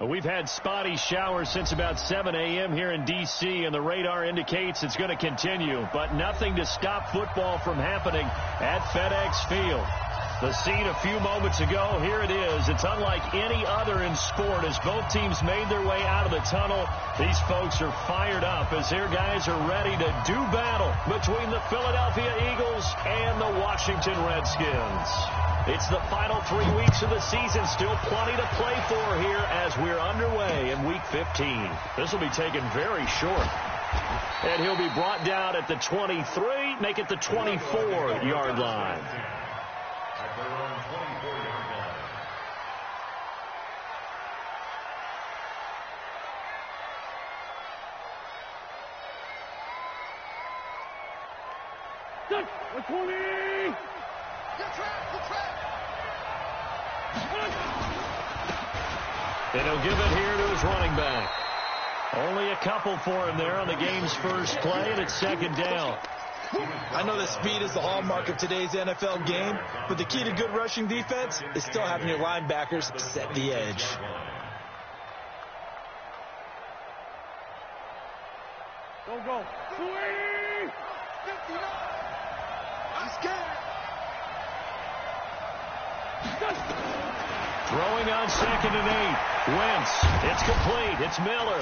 We've had spotty showers since about 7 a.m. here in D.C., and the radar indicates it's going to continue, but nothing to stop football from happening at FedEx Field. The scene a few moments ago, here it is. It's unlike any other in sport as both teams made their way out of the tunnel. These folks are fired up as their guys are ready to do battle between the Philadelphia Eagles and the Washington Redskins. It's the final 3 weeks of the season. Still plenty to play for here as we're underway in Week 15. This will be taken very short. And he'll be brought down at the 23, make it the 24-yard line. And he'll give it here to his running back. Only a couple for him there on the game's first play, and it's second down. I know that speed is the hallmark of today's NFL game, but the key to good rushing defense is still having your linebackers set the edge. Go. I'm scared. Throwing on 2nd and 8. Wentz. It's complete. It's Miller.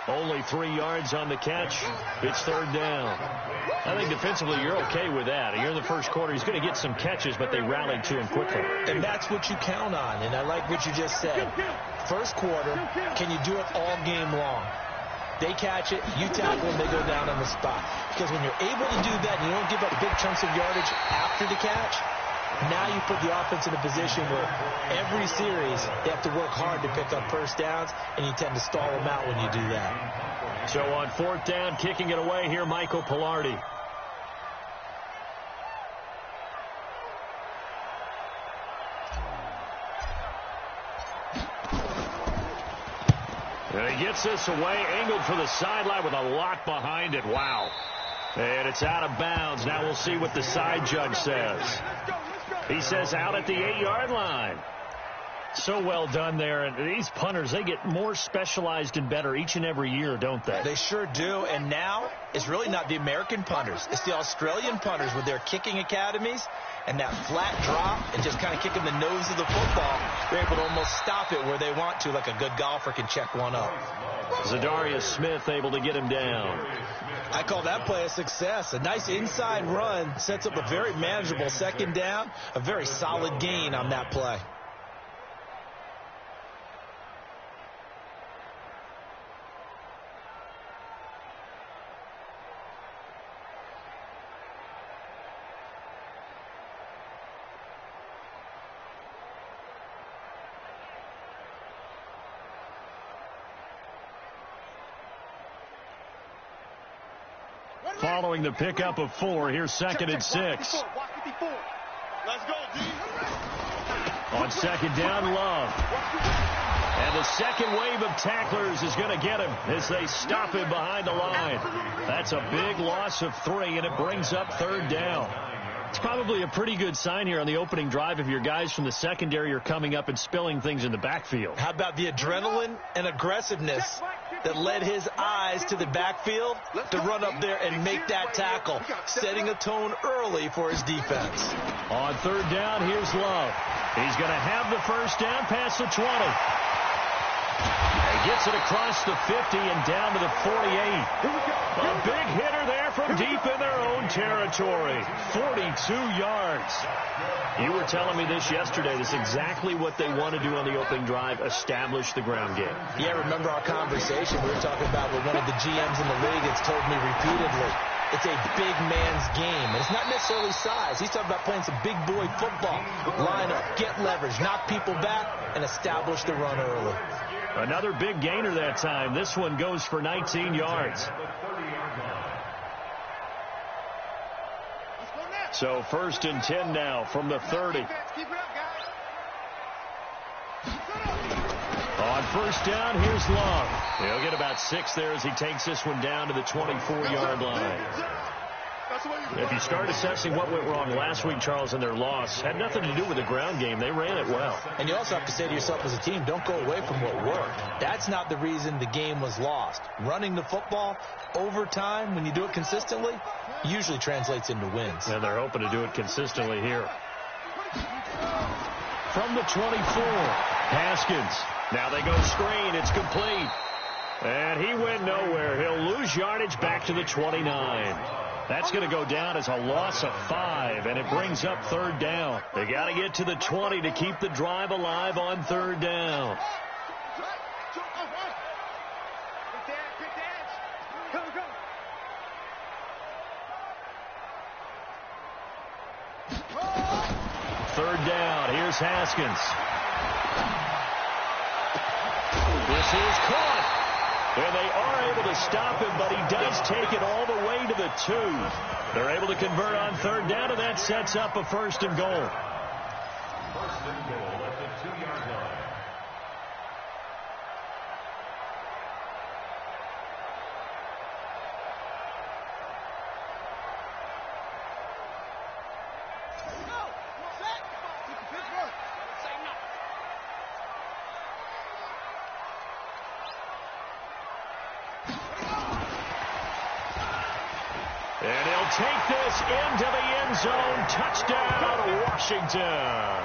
Only 3 yards on the catch. It's third down. I think defensively you're okay with that. Here in the first quarter, he's going to get some catches, but they rallied to him quickly. And that's what you count on, and I like what you just said. First quarter, can you do it all game long? They catch it, you tackle them, they go down on the spot. Because when you're able to do that and you don't give up big chunks of yardage after the catch, now you put the offense in a position where every series they have to work hard to pick up first downs, and you tend to stall them out when you do that. So on fourth down, kicking it away here, Michael Pilardi. And he gets this away, angled for the sideline with a lot behind it. Wow. And it's out of bounds. Now we'll see what the side judge says. He says out at the 8-yard line. So well done there. And these punters, they get more specialized and better each and every year, don't they? They sure do. And now it's really not the American punters. It's the Australian punters with their kicking academies and that flat drop and just kind of kicking the nose of the football. They're able to almost stop it where they want to, like a good golfer can check one up. Zadarius Smith able to get him down. I call that play a success. A nice inside run sets up a very manageable second down, a very solid gain on that play. Following the pickup of 4, here's 2nd and 6. Let's go, D. On second down, Love. And the second wave of tacklers is going to get him as they stop him behind the line. That's a big loss of 3, and it brings up third down. It's probably a pretty good sign here on the opening drive if your guys from the secondary are coming up and spilling things in the backfield. How about the adrenaline and aggressiveness that led his eyes to the backfield to run up there and make that tackle, setting a tone early for his defense. On third down, here's Love. He's going to have the first down past the 20. He gets it across the 50 and down to the 48. A big hitter there from deep in their own territory. 42 yards. You were telling me this yesterday. This is exactly what they want to do on the opening drive, establish the ground game. Yeah, remember our conversation we were talking about with one of the GMs in the league that's told me repeatedly, it's a big man's game. And it's not necessarily size. He's talking about playing some big boy football. Line up, get leverage, knock people back, and establish the run early. Another big gainer that time. This one goes for 19 yards. So 1st and 10 now from the 30. On first down, here's Love. He'll get about 6 there as he takes this one down to the 24-yard line. If you start assessing what went wrong last week, Charles, in their loss, had nothing to do with the ground game. They ran it well. And you also have to say to yourself as a team, don't go away from what worked. That's not the reason the game was lost. Running the football over time, when you do it consistently, usually translates into wins. And they're hoping to do it consistently here. From the 24, Haskins. Now they go screen. It's complete. And he went nowhere. He'll lose yardage back to the 29. That's going to go down as a loss of 5, and it brings up third down. They got to get to the 20 to keep the drive alive on third down. Third down. Here's Haskins. This is caught. And they are able to stop him, but he does take it all the way to the 2. They're able to convert on third down, and that sets up a first and goal. First and goal at the 2-yard line. And he'll take this into the end zone. Touchdown, Washington.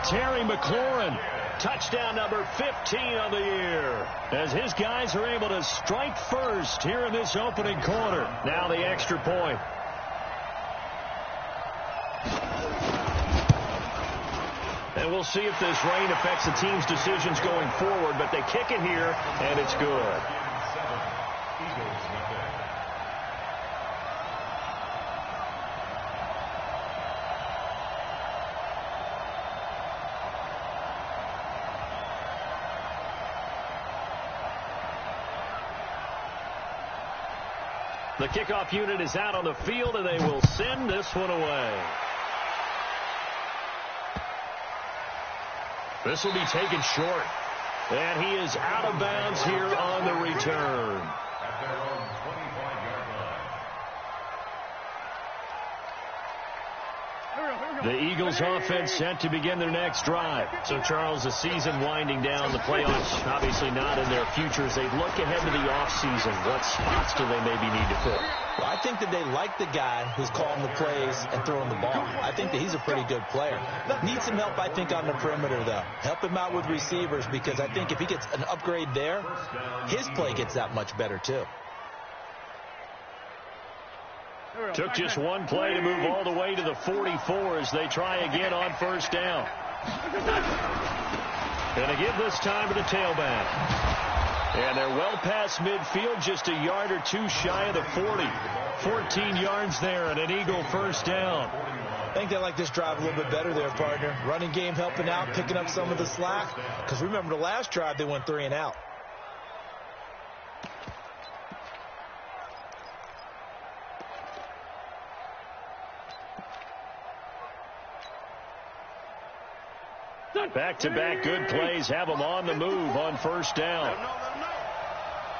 Terry McLaurin, touchdown number 15 on the year, as his guys are able to strike first here in this opening quarter. Now the extra point. And we'll see if this rain affects the team's decisions going forward, but they kick it here, and it's good. The kickoff unit is out on the field, and they will send this one away. This will be taken short. And he is out of bounds here on the return. At their own 25-yard line. The Eagles offense set to begin their next drive. So, Charles, the season winding down, the playoffs obviously not in their futures. They look ahead to the offseason. What spots do they maybe need to fill? Well, I think that they like the guy who's calling the plays and throwing the ball. I think that he's a pretty good player. Needs some help, I think, on the perimeter, though. Help him out with receivers, because I think if he gets an upgrade there, his play gets that much better, too. Took just one play to move all the way to the 44 as they try again on first down. Going to give this time to the tailback. And they're well past midfield, just a yard or two shy of the 40. 14 yards there and an Eagle first down. I think they like this drive a little bit better there, partner. Running game helping out, picking up some of the slack. Because remember the last drive, they went 3 and out. Back-to-back good plays have them on the move on first down.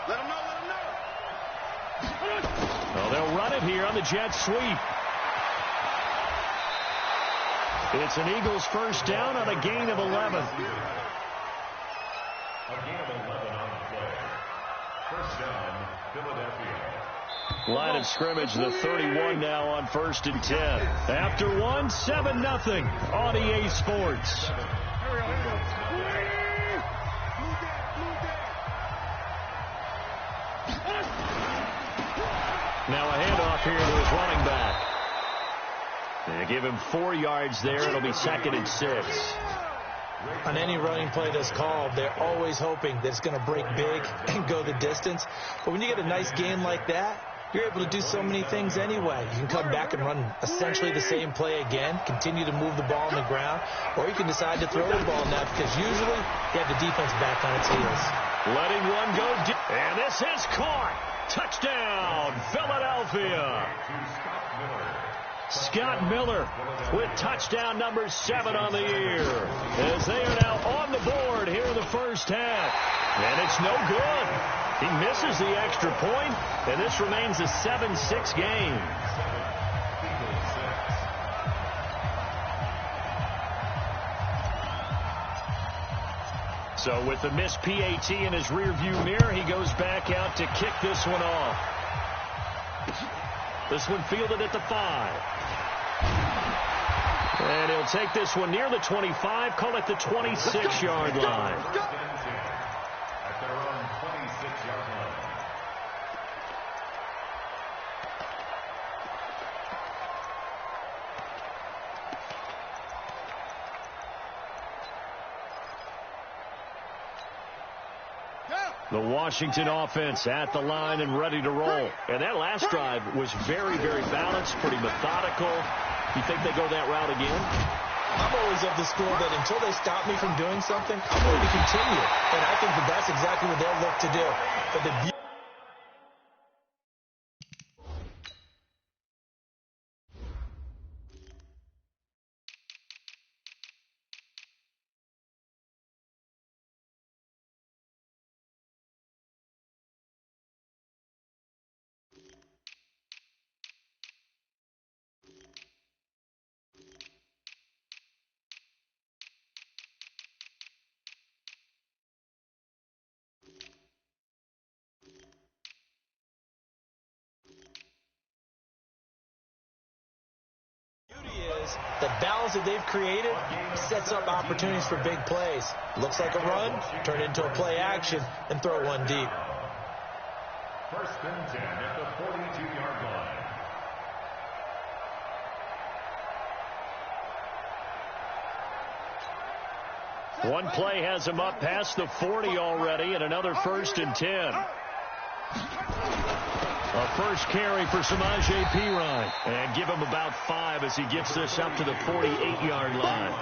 Let them know. Well, they'll run it here on the jet sweep. It's an Eagles first down on a gain of 11. A gain of 11 on the play. First down, Philadelphia. Line of scrimmage, the 31 now on 1st and 10. After 1, 7-0 on EA Sports. Now a handoff here to his running back. They give him 4 yards there. It'll be 2nd and 6. On any running play that's called, they're always hoping that it's going to break big and go the distance. But when you get a nice gain like that, you're able to do so many things anyway. You can come back and run essentially the same play again, continue to move the ball on the ground, or you can decide to throw the ball now because usually you have the defense back on its heels. Letting one go deep. And this is caught. Touchdown, Philadelphia. Scott Miller with touchdown number 7 on the year, as they are now on the board here in the first half. And it's no good. He misses the extra point, and this remains a 7-6 game. So with the missed PAT in his rearview mirror, he goes back out to kick this one off. This one fielded at the 5. And he'll take this one near the 25, call it the 26-yard line. At their own 26-yard line. The Washington offense at the line and ready to roll. And that last drive was very, very balanced, pretty methodical. You think they go that route again? I'm always of the school that until they stop me from doing something, I'm going to continue. And I think that that's exactly what they'll look to do. But the the balance that they've created sets up opportunities for big plays. Looks like a run, turn it into a play action, and throw one deep. First and 10 at the 42-yard line. One play has him up past the 40 already, and another first and 10. A first carry for Samaje Perine. And give him about 5 as he gets this up to the 48-yard line.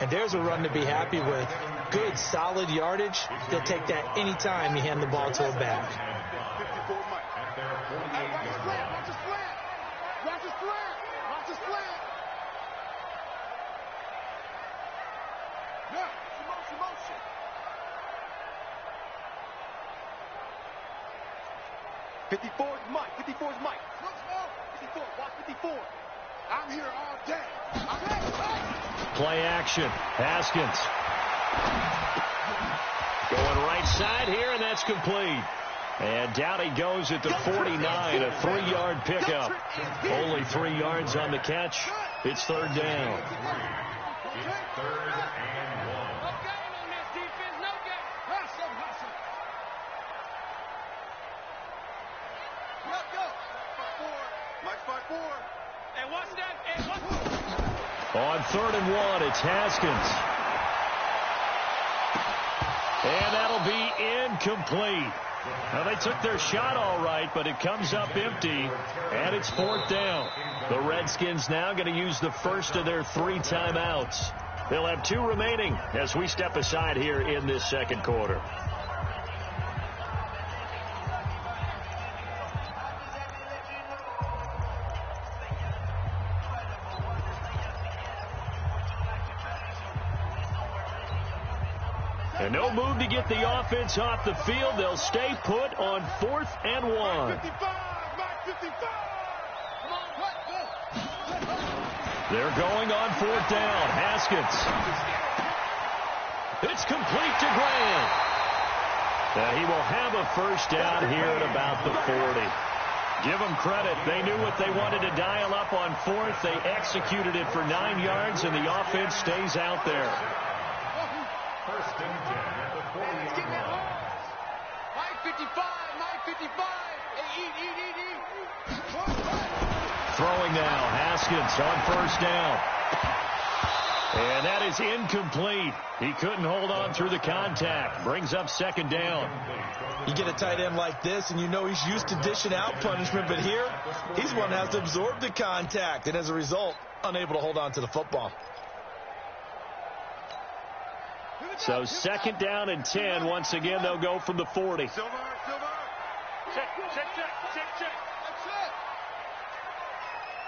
And there's a run to be happy with. Good, solid yardage. They'll take that any time you hand the ball to a back. Watch the slant. Watch the slant. Watch the slant. Yeah, motion. 54 is Mike. 54 is Mike. 54. Watch 54. I'm here all day. Play action. Haskins. Going right side here, and that's complete. And down he goes at the 49, a 3-yard pickup. Only 3 yards on the catch. It's third down. It's third and 1. On 3rd and 1, it's Haskins. And that'll be incomplete. Now, they took their shot all right, but it comes up empty, and it's 4th down. The Redskins now going to use the first of their 3 timeouts. They'll have 2 remaining as we step aside here in this second quarter. And no move to get the offense off the field. They'll stay put on 4th and 1. They're going on 4th down. Haskins. It's complete to Graham. And he will have a first down here at about the 40. Give them credit. They knew what they wanted to dial up on 4th. They executed it for 9 yards, and the offense stays out there. First and 10 at the 40-yard line. Mike 55, Mike 55. Eat. Throwing now, Haskins on first down. And that is incomplete. He couldn't hold on through the contact. Brings up 2nd down. You get a tight end like this, and you know he's used to dishing out punishment, but here, he's one that has to absorb the contact, and as a result, unable to hold on to the football. So 2nd down and 10. Once again, they'll go from the 40. Silver. Check. That's it.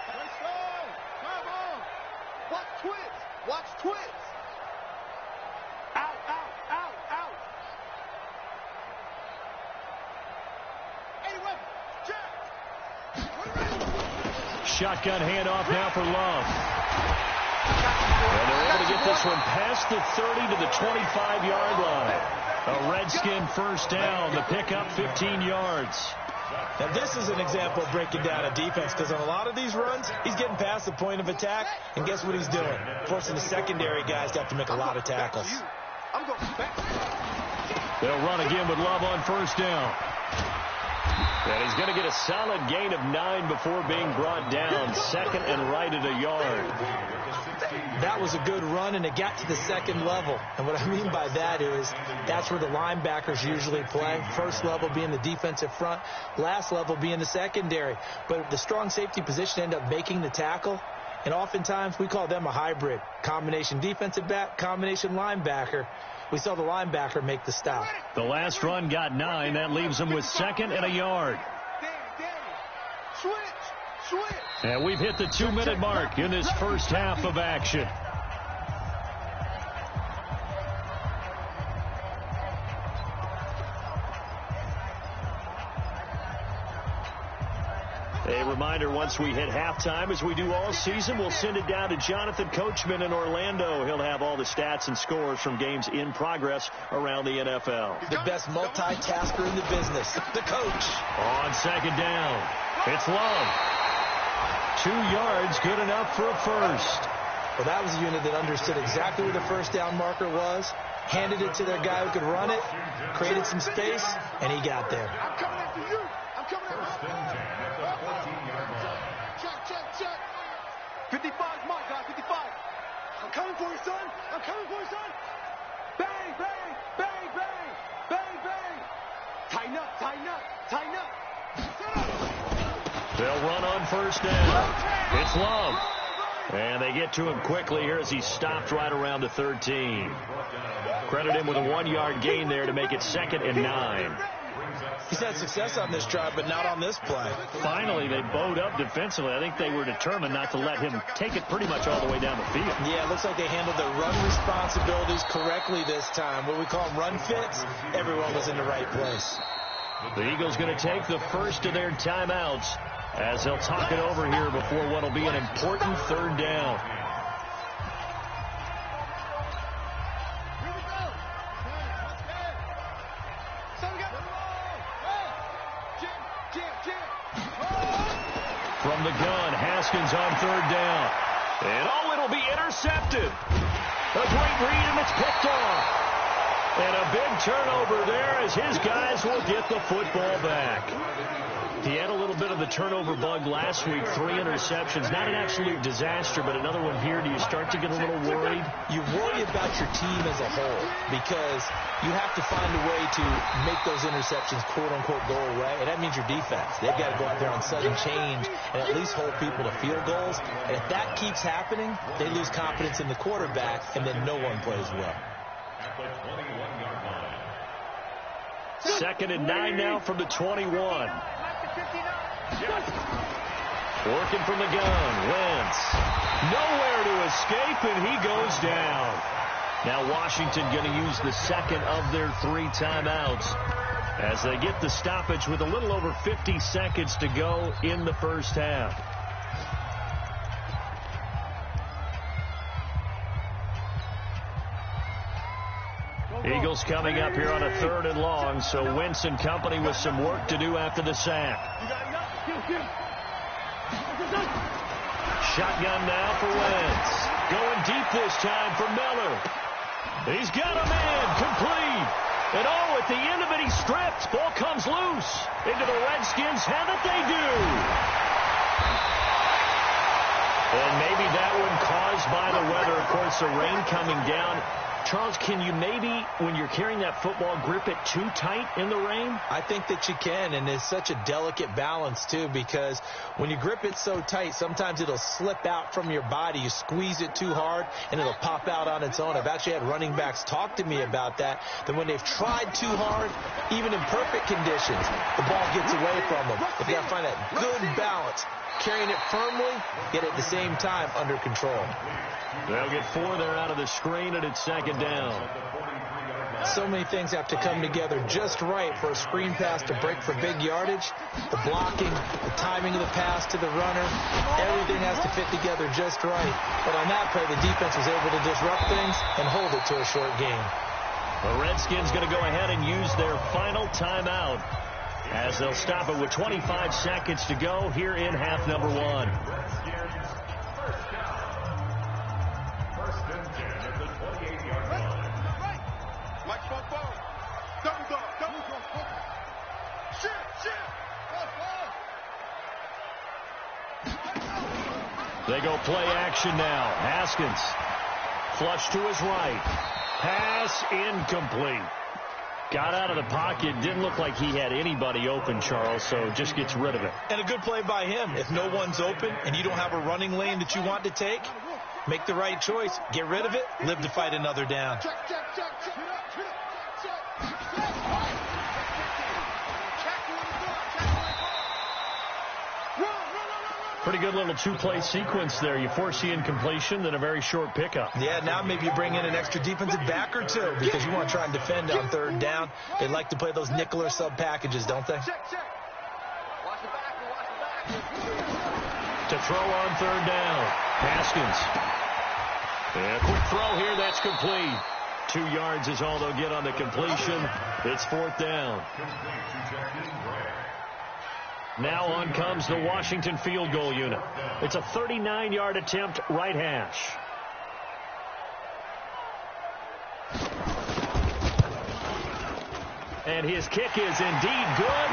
Nice slide. Come on. Watch twitch. Out. Anyway, check. Shotgun handoff now for Love. And they're able to get this one past the 30 to the 25-yard line. A Redskin first down. The pickup 15 yards. Now, this is an example of breaking down a defense, because on a lot of these runs, he's getting past the point of attack, and guess what he's doing? Forcing the secondary guys to have to make a lot of tackles. They'll run again with Love on first down. And he's going to get a solid gain of 9 before being brought down. Second and right at a yard. That was a good run, and it got to the second level. And what I mean by that is that's where the linebackers usually play. First level being the defensive front, last level being the secondary. But the strong safety position ended up making the tackle, and oftentimes we call them a hybrid. Combination defensive back, combination linebacker. We saw the linebacker make the stop. The last run got 9. That leaves him with second and a yard. And we've hit the 2-minute mark in this first half of action. A reminder, once we hit halftime, as we do all season, we'll send it down to Jonathan Coachman in Orlando. He'll have all the stats and scores from games in progress around the NFL. The best multitasker in the business, the coach. On second down, it's Love. 2 yards, good enough for a first. Well, that was a unit that understood exactly where the first down marker was, handed it to their guy who could run it, created some space, and he got there. I'm coming after you. I'm coming after you. 55 is mine, guys. 55. I'm coming for you, son. I'm coming for you, son. Bang, bang, bang, bang, bang, bang. Tighten up, tighten up, tighten up. They'll run on first down. It's Love. And they get to him quickly here as he stopped right around the 13. Credit him with a 1-yard gain there to make it second and 9. He's had success on this drive, but not on this play. Finally, they bowed up defensively. I think they were determined not to let him take it pretty much all the way down the field. Yeah, it looks like they handled their run responsibilities correctly this time. What we call them run fits, everyone was in the right place. The Eagles going to take the first of their timeouts as they'll talk it over here before what will be an important third down. From the gun, Haskins on third down. And it'll be intercepted. A great read, and it's picked off. And a big turnover there as his guys will get the football back. He had a little bit of the turnover bug last week, 3 interceptions. Not an absolute disaster, but another one here. Do you start to get a little worried? You worry about your team as a whole because you have to find a way to make those interceptions, quote-unquote, go away. And that means your defense. They've got to go out there on sudden change and at least hold people to field goals. And if that keeps happening, they lose confidence in the quarterback, and then no one plays well. Second and 9 now from the 21. Working from the gun. Wentz. Nowhere to escape, and he goes down. Now Washington going to use the second of their 3 timeouts as they get the stoppage with a little over 50 seconds to go in the first half. Eagles coming up here on a 3rd and long, so Wentz and company with some work to do after the sack. Shotgun now for Wentz. Going deep this time for Miller. He's got a man complete. And at the end of it, he stripped. Ball comes loose into the Redskins. Have it, they do. And maybe that one caused by the weather. Of course, the rain coming down. Charles, can you maybe, when you're carrying that football, grip it too tight in the rain? I think that you can, and it's such a delicate balance, too, because when you grip it so tight, sometimes it'll slip out from your body. You squeeze it too hard, and it'll pop out on its own. I've actually had running backs talk to me about that when they've tried too hard, even in perfect conditions, the ball gets away from them. They've got to find that good balance, carrying it firmly, yet at the same time under control. They'll get 4 there out of the screen, and it's second down. So many things have to come together just right for a screen pass to break for big yardage. The blocking, the timing of the pass to the runner, everything has to fit together just right. But on that play, the defense was able to disrupt things and hold it to a short game. The Redskins going to go ahead and use their final timeout as they'll stop it with 25 seconds to go here in half number 1. They go play action now. Haskins. Flush to his right. Pass incomplete. Got out of the pocket. Didn't look like he had anybody open, Charles, so just gets rid of it. And a good play by him. If no one's open and you don't have a running lane that you want to take, make the right choice. Get rid of it. Live to fight another down. Pretty good little two-play sequence there. You force the incompletion, then a very short pickup. Yeah, now maybe you bring in an extra defensive back or two because you want to try and defend on third down. They like to play those nickel or sub packages, don't they? To throw on third down. Haskins. A quick throw here. That's complete. 2 yards is all they'll get on the completion. It's fourth down. Now on comes the Washington field goal unit. It's a 39-yard attempt, right hash. And his kick is indeed good.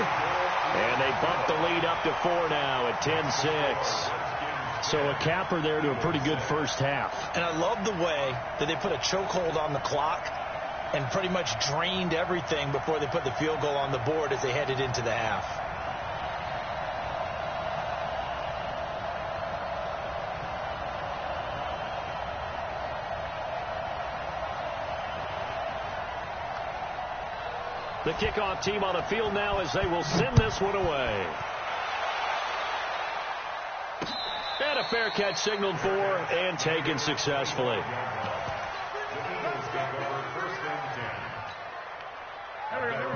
And they bump the lead up to 4 now at 10-6. So a capper there to a pretty good first half. And I love the way that they put a chokehold on the clock and pretty much drained everything before they put the field goal on the board as they headed into the half. The kickoff team on the field now as they will send this one away. And a fair catch signaled for and taken successfully.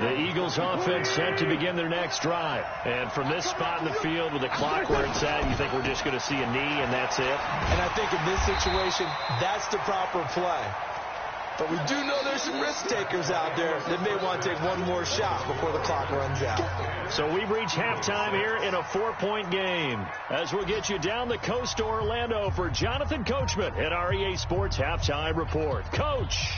The Eagles offense set to begin their next drive. And from this spot in the field with the clock where it's at, you think we're just going to see a knee and that's it? And I think in this situation, that's the proper play. But we do know there's some risk takers out there that may want to take one more shot before the clock runs out. So we've reached halftime here in a 4-point game. As we'll get you down the coast to Orlando for Jonathan Coachman at our EA Sports Halftime Report. Coach.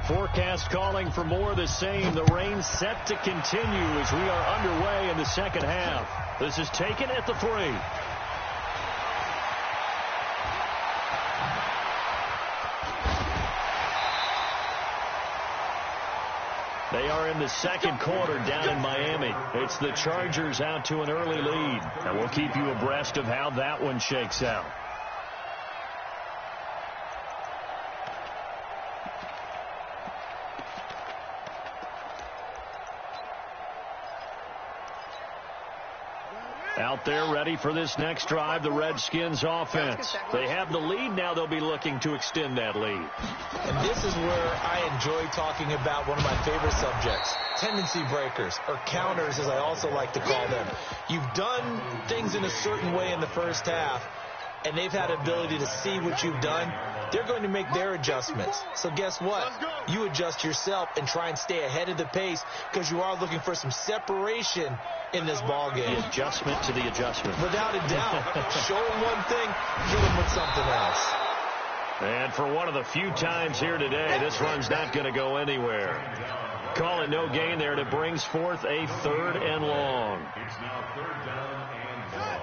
Forecast calling for more of the same. The rain set to continue as we are underway in the second half. This is taken at the 3. They are in the second quarter down in Miami. It's the Chargers out to an early lead. And we'll keep you abreast of how that one shakes out. Out there ready for this next drive, the Redskins offense. They have the lead now. They'll be looking to extend that lead. And this is where I enjoy talking about one of my favorite subjects, tendency breakers, or counters as I also like to call them. You've done things in a certain way in the first half, and they've had ability to see what you've done. They're going to make their adjustments. So guess what? You adjust yourself and try and stay ahead of the pace because you are looking for some separation in this ball game. The adjustment to the adjustment. Without a doubt. Show them one thing, hit them with something else. And for one of the few times here today, this run's not going to go anywhere. Call it no gain there, and it brings forth a 3rd and long. It's now 3rd down and long.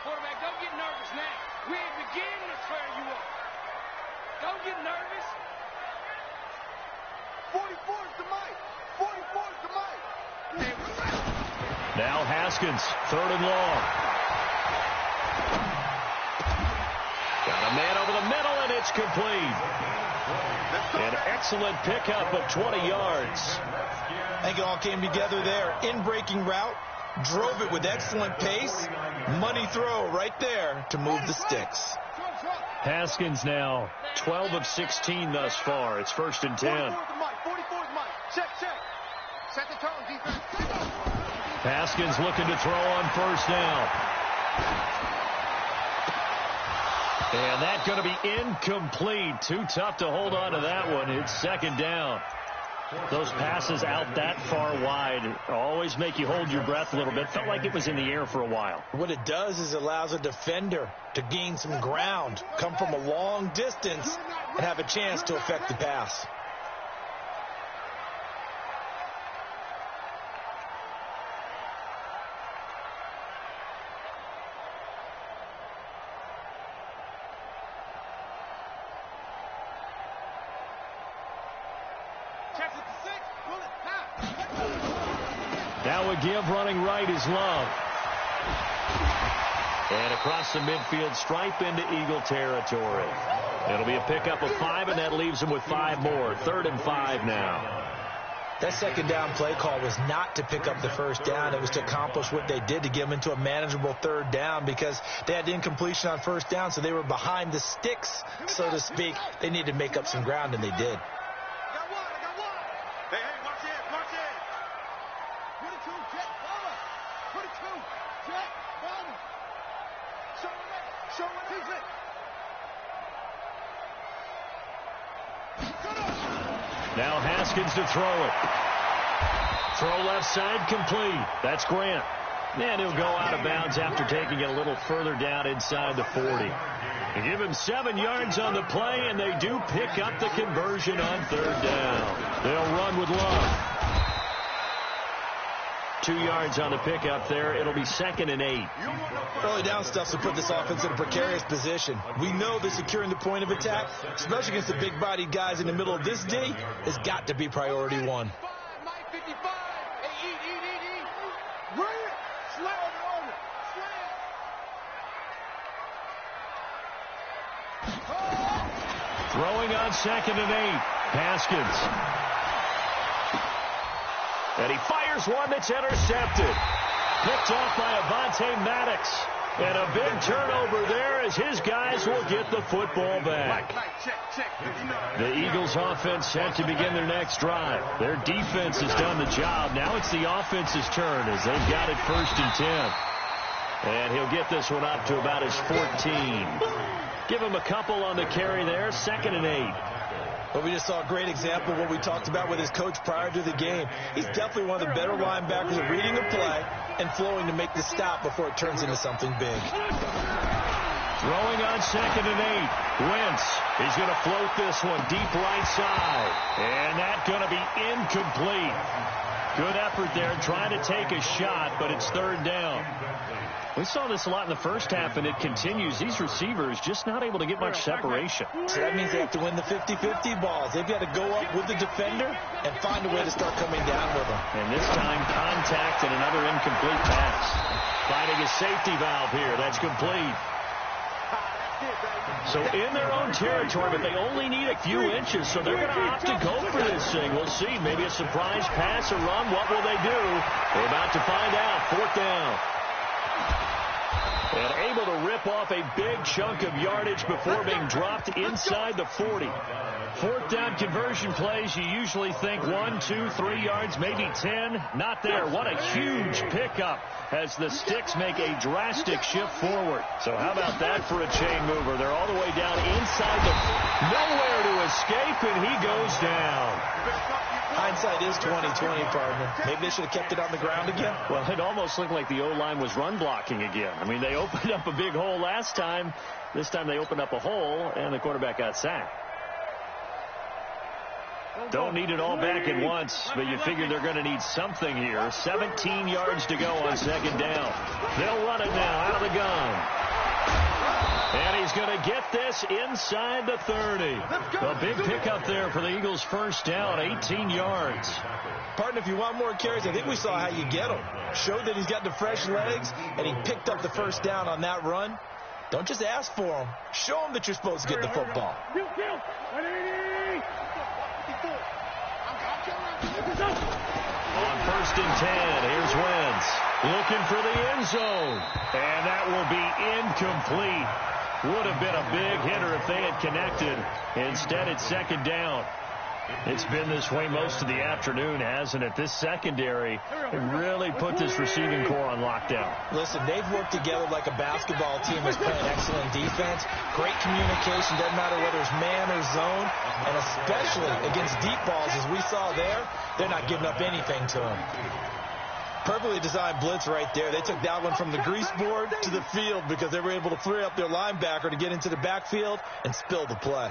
Quarterback, don't get nervous now. We ain't beginning to swear you up. Don't get nervous. 44 is the mic. 44 is the mic. Now Haskins, 3rd and long. Got a man over the middle, and it's complete. An excellent pickup of 20 yards. I think it all came together there. In-breaking route, drove it with excellent pace. Money throw right there to move the sticks. Haskins now 12 of 16 thus far. It's 1st and 10. 44's Mike. Check. Set the tone, defense. Haskins looking to throw on 1st down. And that's going to be incomplete. Too tough to hold on to that one. It's 2nd down. Those passes out that far wide always make you hold your breath a little bit. Felt like it was in the air for a while. What it does is it allows a defender to gain some ground, come from a long distance, and have a chance to affect the pass. Now a give running right is Love. And across the midfield stripe into Eagle territory. It'll be a pickup of 5, and that leaves them with 5 more. 3rd and 5 now. That 2nd down play call was not to pick up the 1st down. It was to accomplish what they did, to get them into a manageable 3rd down, because they had incompletion on 1st down, so they were behind the sticks, so to speak. They needed to make up some ground, and they did. Now Haskins to throw it. Throw left side complete. That's Grant. And he'll go out of bounds after taking it a little further down inside the 40. They give him 7 yards on the play, and they do pick up the conversion on 3rd down. They'll run with Love. 2 yards on the pickup there. It'll be 2nd and 8. Early down stuff to put this offense in a precarious position. We know that securing the point of attack, especially against the big-bodied guys in the middle of this D, has got to be priority 1. Throwing on 2nd and 8. Haskins. And he fires one that's intercepted. Picked off by Avonte Maddox. And a big turnover there as his guys will get the football back. The Eagles offense set to begin their next drive. Their defense has done the job. Now it's the offense's turn as they've got it 1st and 10. And he'll get this one up to about his 14. Give him a couple on the carry there. 2nd and 8. But we just saw a great example of what we talked about with his coach prior to the game. He's definitely one of the better linebackers at reading a play and flowing to make the stop before it turns into something big. Throwing on 2nd and 8. Wentz. He's going to float this one deep right side. And that's going to be incomplete. Good effort there trying to take a shot, but it's 3rd down. We saw this a lot in the first half, and it continues. These receivers just not able to get much separation. So that means they have to win the 50-50 balls. They've got to go up with the defender and find a way to start coming down with them. And this time, contact and another incomplete pass. Finding a safety valve here. That's complete. So in their own territory, but they only need a few inches, so they're going to opt to go for this thing. We'll see. Maybe a surprise pass or run. What will they do? We're about to find out. 4th down. And able to rip off a big chunk of yardage before being dropped inside the 40. 4th down conversion plays, you usually think 1, 2, 3 yards, maybe 10. Not there. What a huge pickup as the sticks make a drastic shift forward. So how about that for a chain mover? They're all the way down inside the... Nowhere to escape, and he goes down. Hindsight is 20/20, partner. Maybe they should have kept it on the ground again. Well, it almost looked like the O-line was run blocking again. I mean, they opened up a big hole last time. This time they opened up a hole, and the quarterback got sacked. Don't need it all back at once, but you figure they're going to need something here. 17 yards to go on 2nd down. They'll run it now out of the gun. And he's going to get this inside the 30. A big pickup there for the Eagles' 1st down, 18 yards. Partner, if you want more carries, I think we saw how you get them. Showed that he's got the fresh legs, and he picked up the 1st down on that run. Don't just ask for them. Show them that you're supposed to get the football. On 1st and 10, here's Wentz. Looking for the end zone. And that will be incomplete. Would have been a big hitter if they had connected. Instead, it's 2nd down. It's been this way most of the afternoon, hasn't it? This secondary really put this receiving core on lockdown. Listen, they've worked together like a basketball team that's playing excellent defense. Great communication, doesn't matter whether it's man or zone. And especially against deep balls, as we saw there, they're not giving up anything to them. Perfectly designed blitz right there. They took that one from the grease board to the field because they were able to free up their linebacker to get into the backfield and spill the play.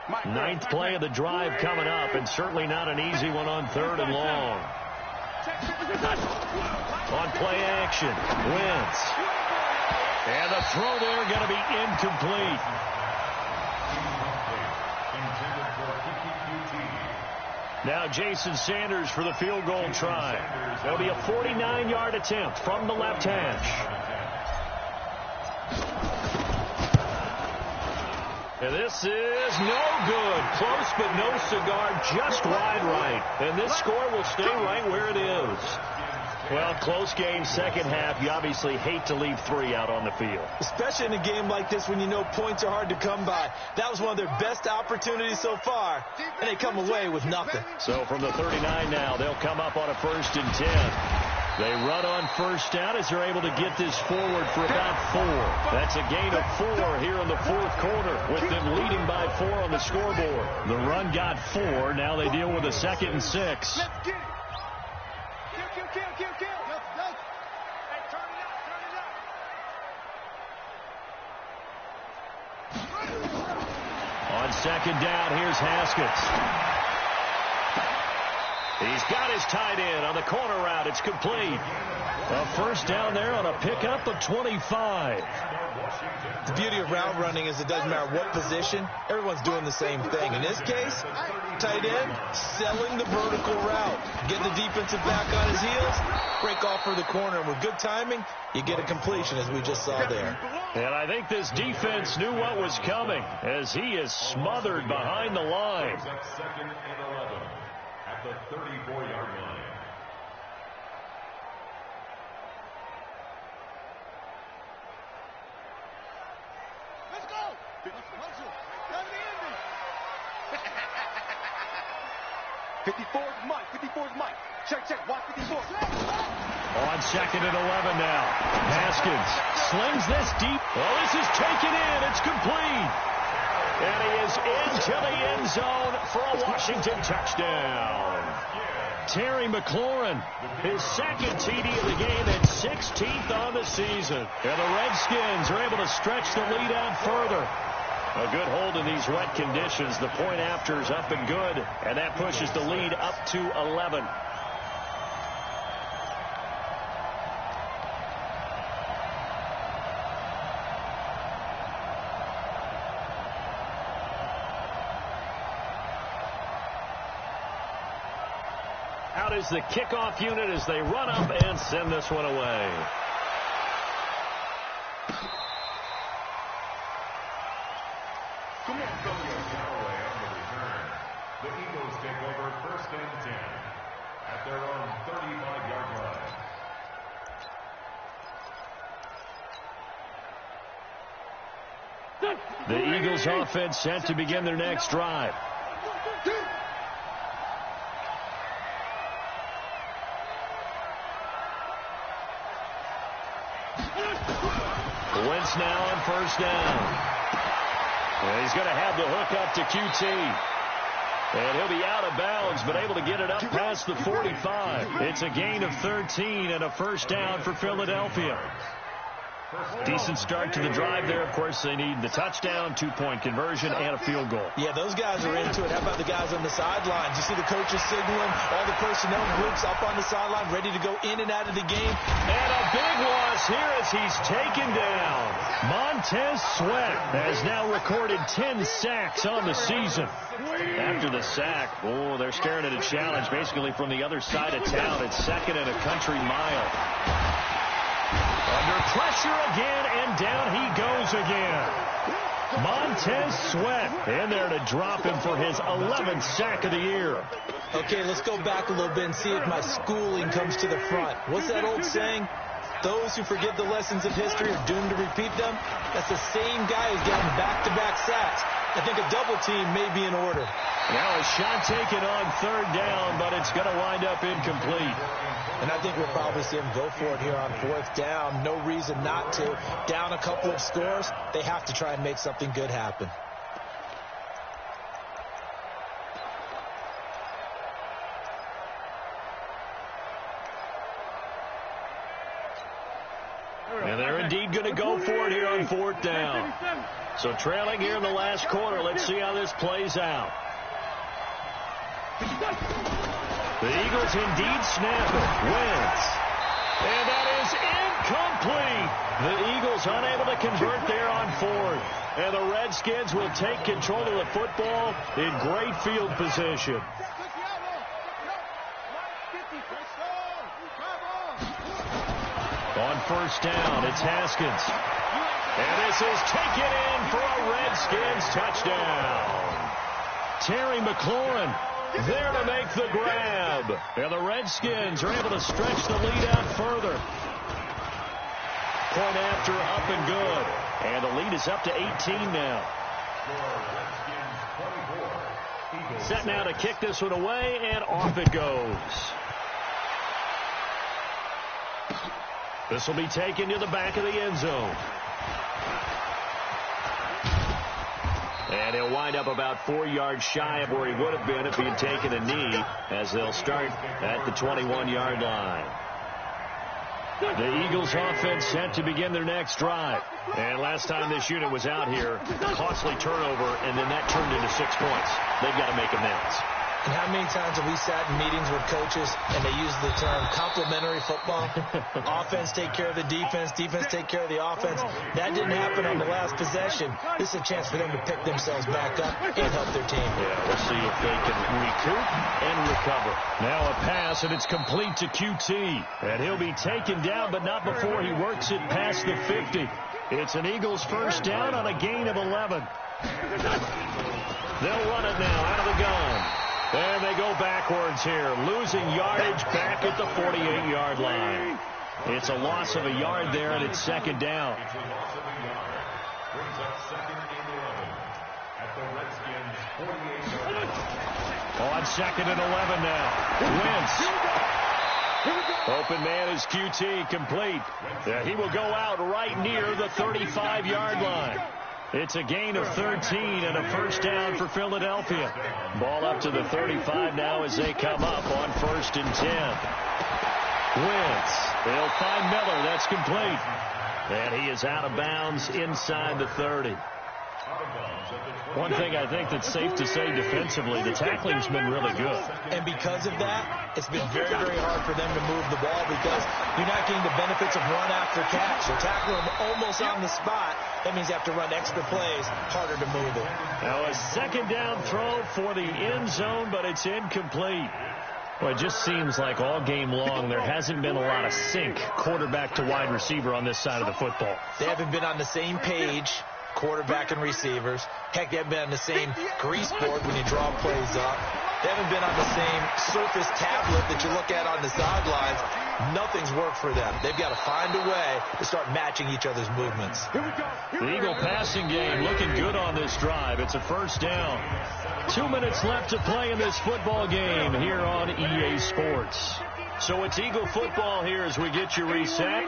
9th play of the drive coming up, and certainly not an easy one on 3rd and long. On play action, Wentz. And the throw there going to be incomplete. Now Jason Sanders for the field goal try. It'll be a 49-yard attempt from the left hash. And this is no good. Close but no cigar, just wide right. And this score will stay right where it is. Well, close game, 2nd half. You obviously hate to leave 3 out on the field. Especially in a game like this when you know points are hard to come by. That was one of their best opportunities so far, and they come away with nothing. So from the 39 now, they'll come up on a 1st and 10. They run on 1st down as they're able to get this forward for about 4. That's a gain of 4 here in the 4th quarter, with them leading by 4 on the scoreboard. The run got 4. Now they deal with a 2nd and 6. Let's get it. Kill. Hey, turn it out. On 2nd down, here's Haskins. He's got his tight end on the corner route. It's complete. A 1st down there on a pickup of 25. The beauty of route running is it doesn't matter what position. Everyone's doing the same thing. In this case, tight end selling the vertical route. Getting the defensive back on his heels. Break off for the corner. And with good timing, you get a completion as we just saw there. And I think this defense knew what was coming as he is smothered behind the line. 2nd and 11 at the 34-yard line. Let's go. Hustle. Come to the ending. 54's Mike. 54's Mike. Check. Watch 54. On 2nd and 11 now. Haskins slings this deep. Oh, this is taken in. It's complete. And he is into the end zone for a Washington touchdown. Terry McLaurin, his 2nd TD of the game and 16th on the season. And the Redskins are able to stretch the lead out further. A good hold in these wet conditions. The point after is up and good, and that pushes the lead up to 11. Out is the kickoff unit as they run up and send this one away. The Eagles take over 1st and 10 at their own 35-yard line. The Eagles offense set to begin their next drive. Wentz now on 1st down. And he's going to have the hook up to QT. And he'll be out of bounds, but able to get it up past the 45. It's a gain of 13 and a 1st down for Philadelphia. Decent start to the drive there. Of course, they need the touchdown, 2-point conversion, and a field goal. Yeah, those guys are into it. How about the guys on the sidelines? You see the coaches signaling, all the personnel groups up on the sideline, ready to go in and out of the game. And a big loss here as he's taken down. Montez Sweat has now recorded 10 sacks on the season. After the sack, they're staring at a challenge basically from the other side of town. It's 2nd and a country mile. Under pressure again, and down he goes again. Montez Sweat in there to drop him for his 11th sack of the year. Okay, let's go back a little bit and see if my schooling comes to the front. What's that old saying? Those who forget the lessons of history are doomed to repeat them. That's the same guy who's getting back-to-back sacks. I think a double team may be in order. Now a shot taken on 3rd down, but it's going to wind up incomplete. And I think we'll probably see him go for it here on 4th down. No reason not to. Down a couple of scores, they have to try and make something good happen. And they're indeed going to go for it here on 4th down. So trailing here in the last quarter. Let's see how this plays out. The Eagles indeed snap it. Wins. And that is incomplete. The Eagles unable to convert there on 4th. And the Redskins will take control of the football in great field position. On 1st down, it's Haskins. And this is taken in for a Redskins touchdown. Terry McLaurin there to make the grab. And the Redskins are able to stretch the lead out further. Point after, up and good. And the lead is up to 18 now. Set now to kick this one away, and off it goes. This will be taken to the back of the end zone. And he'll wind up about 4 yards shy of where he would have been if he had taken a knee, as they'll start at the 21-yard line. The Eagles offense set to begin their next drive. And last time this unit was out here, costly turnover, and then that turned into 6 points. They've got to make amends. And how many times have we sat in meetings with coaches and they use the term complementary football? Offense take care of the defense, defense take care of the offense. That didn't happen on the last possession. This is a chance for them to pick themselves back up and help their team. Yeah, we'll see if they can recoup and recover. Now a pass, and it's complete to QT. And he'll be taken down, but not before he works it past the 50. It's an Eagles 1st down on a gain of 11. They'll run it now out of the gun. And they go backwards here, losing yardage back at the 48-yard line. It's a loss of a yard there, and it's 2nd down. On 2nd and 11 now. Wentz. Open man is QT, complete. Yeah, he will go out right near the 35-yard line. It's a gain of 13 and a 1st down for Philadelphia. Ball up to the 35 now as they come up on 1st and 10. Wentz. They'll find Miller. That's complete. And he is out of bounds inside the 30. One thing I think that's safe to say defensively, the tackling's been really good. And because of that, it's been very, very hard for them to move the ball because you're not getting the benefits of run after catch. You're tackling them almost on the spot. That means you have to run extra plays, harder to move it. Now a 2nd down throw for the end zone, but it's incomplete. Well, it just seems like all game long there hasn't been a lot of sync quarterback to wide receiver on this side of the football. They haven't been on the same page, quarterback and receivers. Heck, they haven't been on the same grease board when you draw plays up. They haven't been on the same surface tablet that you look at on the sidelines. Nothing's worked for them. They've got to find a way to start matching each other's movements. The Eagle passing game looking good on this drive. It's a 1st down. 2 minutes left to play in this football game here on EA Sports. So it's Eagle football here as we get you reset.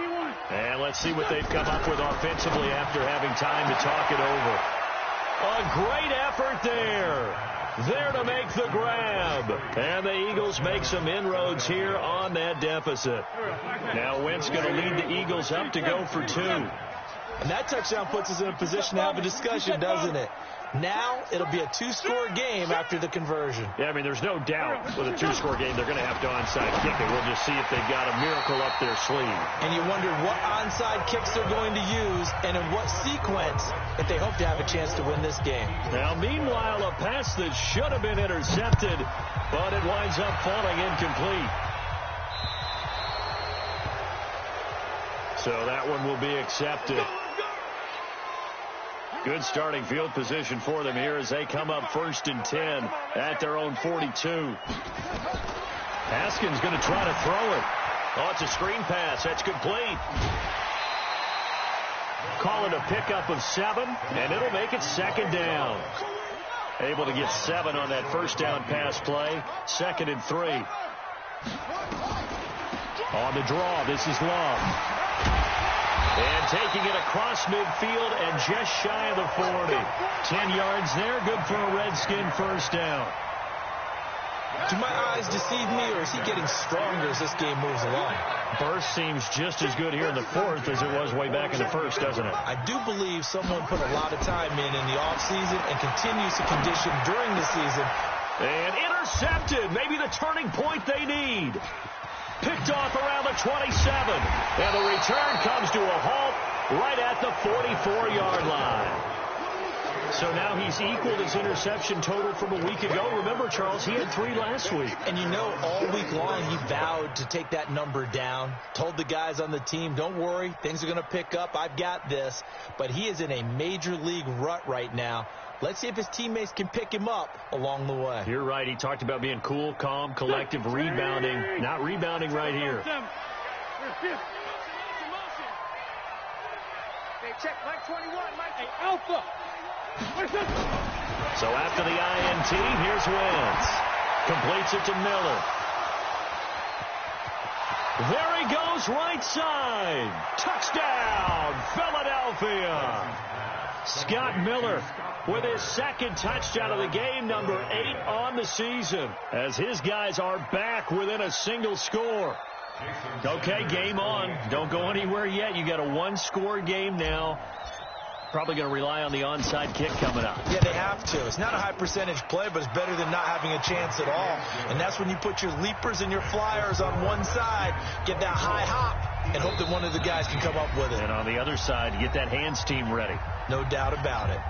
And let's see what they've come up with offensively after having time to talk it over. A great effort there. There to make the grab. And the Eagles make some inroads here on that deficit. Now Wentz going to lead the Eagles up to go for 2. And that touchdown puts us in a position to have a discussion, doesn't it? Now it'll be a 2-score game after the conversion. Yeah, I mean, there's no doubt with a 2-score game they're going to have to onside kick it. We'll just see if they've got a miracle up their sleeve. And you wonder what onside kicks they're going to use and in what sequence if they hope to have a chance to win this game. Now, meanwhile, a pass that should have been intercepted, but it winds up falling incomplete. So that one will be accepted. Good starting field position for them here as they come up 1st and 10 at their own 42. Haskins going to try to throw it. Oh, it's a screen pass. That's complete. Call it a pickup of 7, and it'll make it 2nd down. Able to get 7 on that 1st down pass play. 2nd and 3. On the draw, this is Love. And taking it across midfield and just shy of the 40. 10 yards there, good for a Redskin 1st down. Do my eyes deceive me, or is he getting stronger as this game moves along? Burst seems just as good here in the 4th as it was way back in the 1st, doesn't it? I do believe someone put a lot of time in the offseason and continues to condition during the season. And intercepted. Maybe the turning point they need. Picked off around the 27. And the return comes to a halt right at the 44-yard line. So now he's equaled his interception total from a week ago. Remember, Charles, he had 3 last week. And you know, all week long he vowed to take that number down. Told the guys on the team, don't worry, things are going to pick up. I've got this. But he is in a major league rut right now. Let's see if his teammates can pick him up along the way. You're right. He talked about being cool, calm, collective, rebounding. Not rebounding right here. Hey, check Mike 21, Mike. Hey, Alpha. So after the INT, here's Wentz. Completes it to Miller. There he goes, right side. Touchdown, Philadelphia. Scott Miller with his 2nd touchdown of the game, number 8 on the season, as his guys are back within a single score. Okay, game on. Don't go anywhere yet. You got a 1-score game now. Probably going to rely on the onside kick coming up. Yeah, they have to. It's not a high percentage play, but it's better than not having a chance at all. And that's when you put your leapers and your flyers on one side, get that high hop, and hope that one of the guys can come up with it. And on the other side, get that hands team ready. No doubt about it.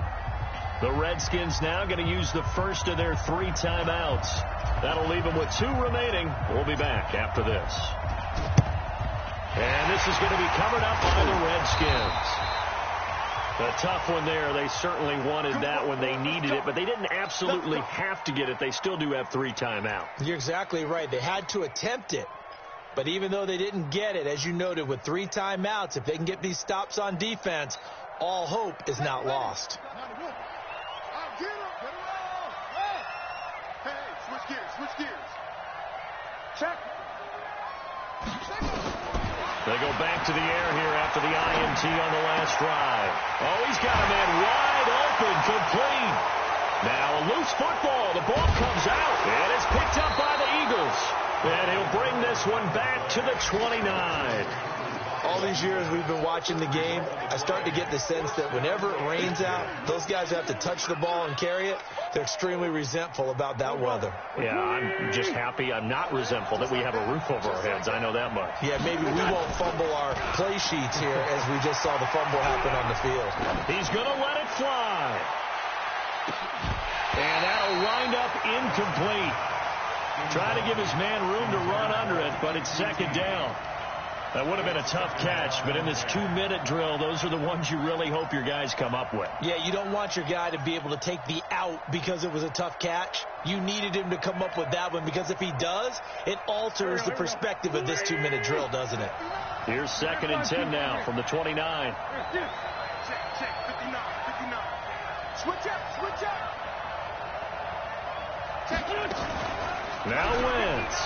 The Redskins now going to use the first of their 3 timeouts. That'll leave them with 2 remaining. We'll be back after this. And this is going to be covered up by the Redskins. A tough one there. They certainly wanted that when they needed it, but they didn't absolutely have to get it. They still do have 3 timeouts. You're exactly right. They had to attempt it. But even though they didn't get it, as you noted, with 3 timeouts, if they can get these stops on defense, all hope is not lost. Hey, switch gears. Check. They go back to the air here after the INT on the last drive. Oh, he's got a man wide open, complete. Now a loose football. The ball comes out, and it's picked up by the Eagles. And he'll bring this one back to the 29. All these years we've been watching the game, I start to get the sense that whenever it rains out, those guys have to touch the ball and carry it. They're extremely resentful about that weather. Yeah, I'm just happy I'm not resentful that we have a roof over our heads. I know that much. Yeah, maybe we won't fumble our play sheets here as we just saw the fumble happen on the field. He's going to let it fly. And that'll wind up incomplete. Trying to give his man room to run under it, but it's 2nd down. That would have been a tough catch, but in this 2-minute drill, those are the ones you really hope your guys come up with. Yeah, you don't want your guy to be able to take the out because it was a tough catch. You needed him to come up with that one, because if he does, it alters the perspective of this 2-minute drill, doesn't it? Here's 2nd and 10 now from the 29. Check, 59. Switch up. Now Wentz.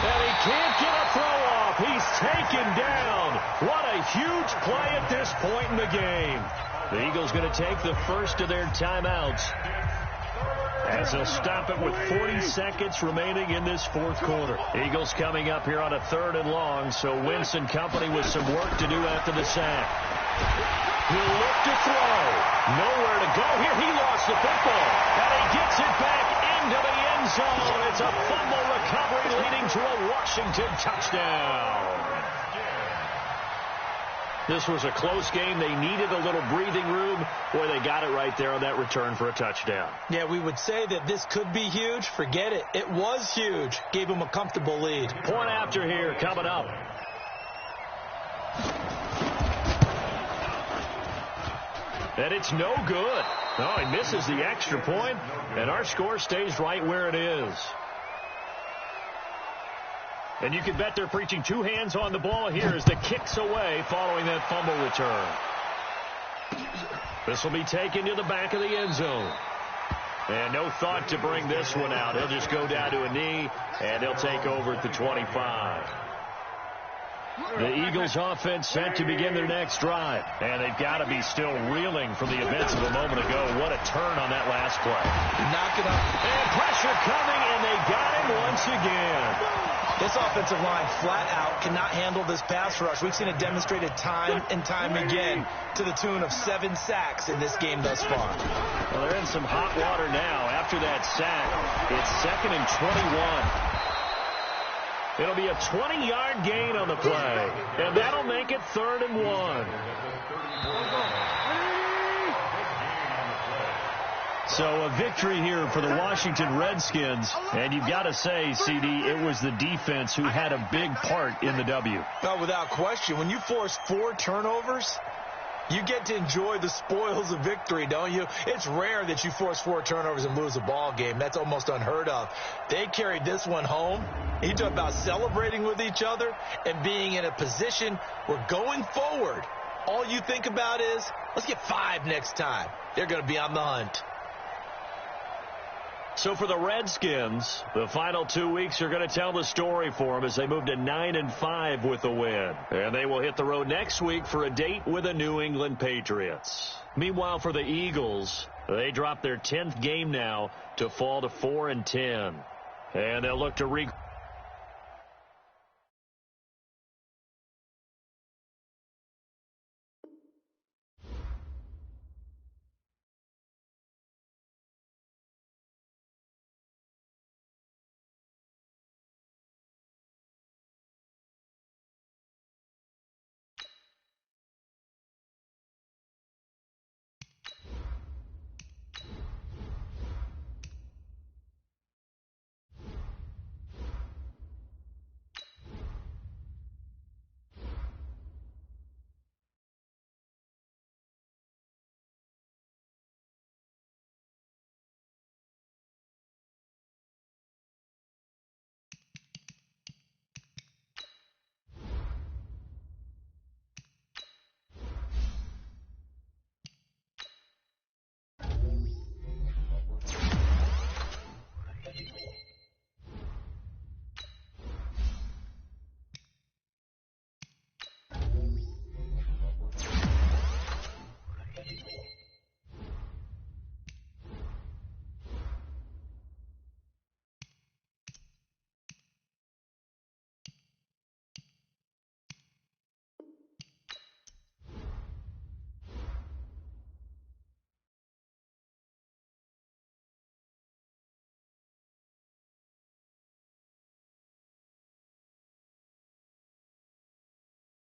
And he can't get a throw off. He's taken down. What a huge play at this point in the game. The Eagles going to take the first of their timeouts, as they'll stop it with 40 seconds remaining in this 4th quarter. Eagles coming up here on a 3rd and long, so Wentz and company with some work to do after the sack. He'll look to throw. Nowhere to go here. He lost the football, and he gets it back into the end zone. It's a fumble recovery leading to a Washington touchdown. This was a close game. They needed a little breathing room. Boy, they got it right there on that return for a touchdown. Yeah, we would say that this could be huge. Forget it. It was huge. Gave them a comfortable lead. Point after here coming up. And it's no good. No, he misses the extra point, and our score stays right where it is. And you can bet they're preaching two hands on the ball here as the kick's away following that fumble return. This will be taken to the back of the end zone. And no thought to bring this one out. He'll just go down to a knee, and he'll take over at the 25. The Eagles offense set to begin their next drive. And they've got to be still reeling from the events of a moment ago. What a turn on that last play. Knock it up. And pressure coming, and they got him once again. This offensive line flat out cannot handle this pass rush. We've seen it demonstrated time and time again to the tune of 7 sacks in this game thus far. Well, they're in some hot water now. After that sack, it's 2nd and 21. It'll be a 20-yard gain on the play, and that'll make it 3rd and 1. So a victory here for the Washington Redskins, and you've got to say, CD, it was the defense who had a big part in the W. No, without question. When you force 4 turnovers, you get to enjoy the spoils of victory, don't you? It's rare that you force 4 turnovers and lose a ball game. That's almost unheard of. They carried this one home. You talk about celebrating with each other and being in a position where going forward, all you think about is, let's get 5 next time. They're going to be on the hunt. So for the Redskins, the final 2 weeks are going to tell the story for them as they move to 9-5 with a win. And they will hit the road next week for a date with the New England Patriots. Meanwhile, for the Eagles, they drop their 10th game now to fall to 4-10. And they'll look to